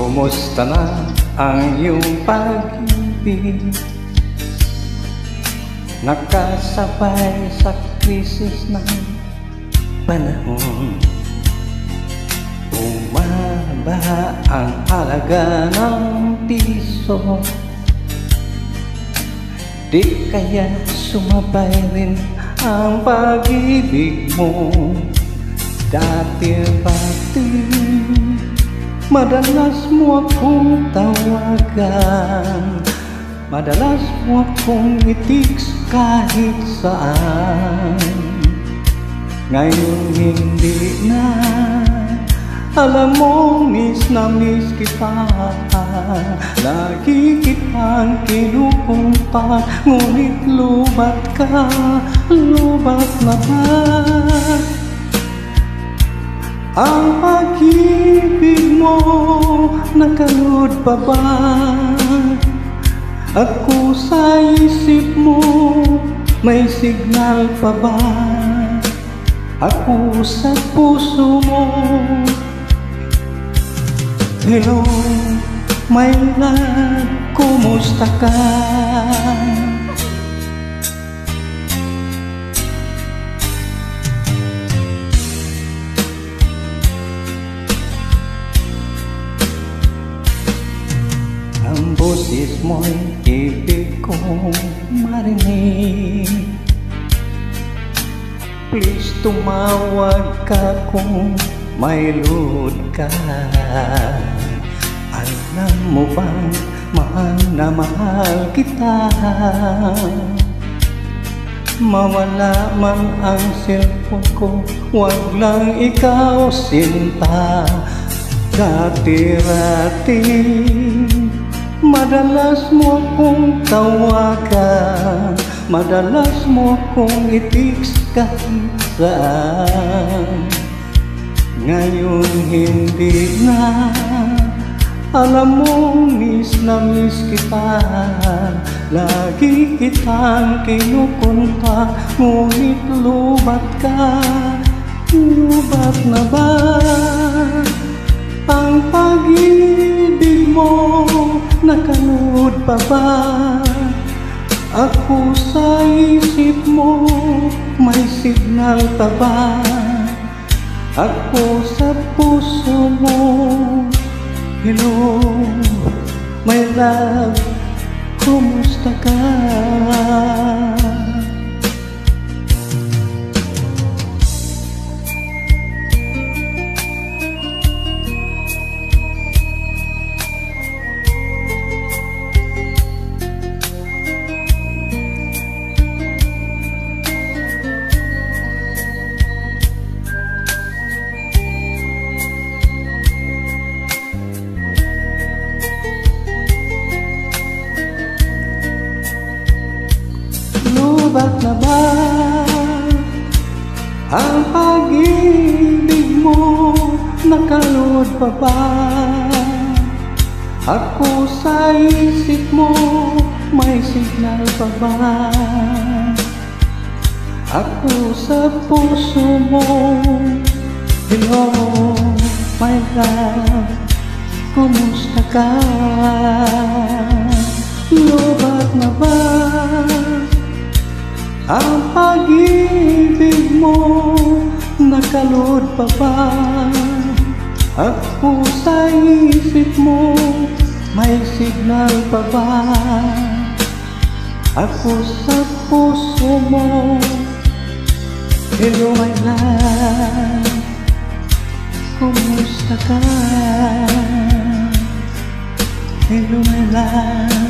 Kumusta na ang iyong pag-ibig? Nakasabay sa krisis ng panahon. Bumaba ang halaga ng piso. Di kaya sumabay rin ang pag-ibig mo? Dati-dati madalas mo akong tawagan, madalas mo akong i-text kahit saan. Ngayon hindi na, alam mo miss na miss kita. Lagi kitang kinukumpat, ngunit lubat ka, lubat na ba? Ang pag-ibig mo, nakalod pa ba? Ako sa isip mo, may signal pa ba? Ako sa puso mo. Hello, my love, kumusta ka? Ang boses mo'y ibig kong marinig. Please tumawag ka kung may load ka. Alam mo bang mahal na mahal kita? Mawala man ang cellphone ko, wag lang ikaw sinta. Dati-dati madalas mo akong tawagan, madalas mo akong i-text kahit saan. Ngayon hindi na, alam mo miss na miss kita. Lagi kitang kinukunta, ngunit lubat ka, lubat na ba? Ang pag-ibig mo, nakanood pa ba? Ako sa isip mo, may signal pa ba? Ako sa puso mo. Hello, my love, kumusta ka? Lubat na ba ang pag-ibig mo? Nakalood pa ba? Ako sa isip mo, may signal pa ba? Ako sa puso mo. Hello, my love, kumusta ka? Lubat na ba ang pag-ibig mo? Nakalood pa ba? Ako sa isip mo, may signal pa ba? Ako sa puso mo. Hello, my love, kumusta ka? Hello, my love.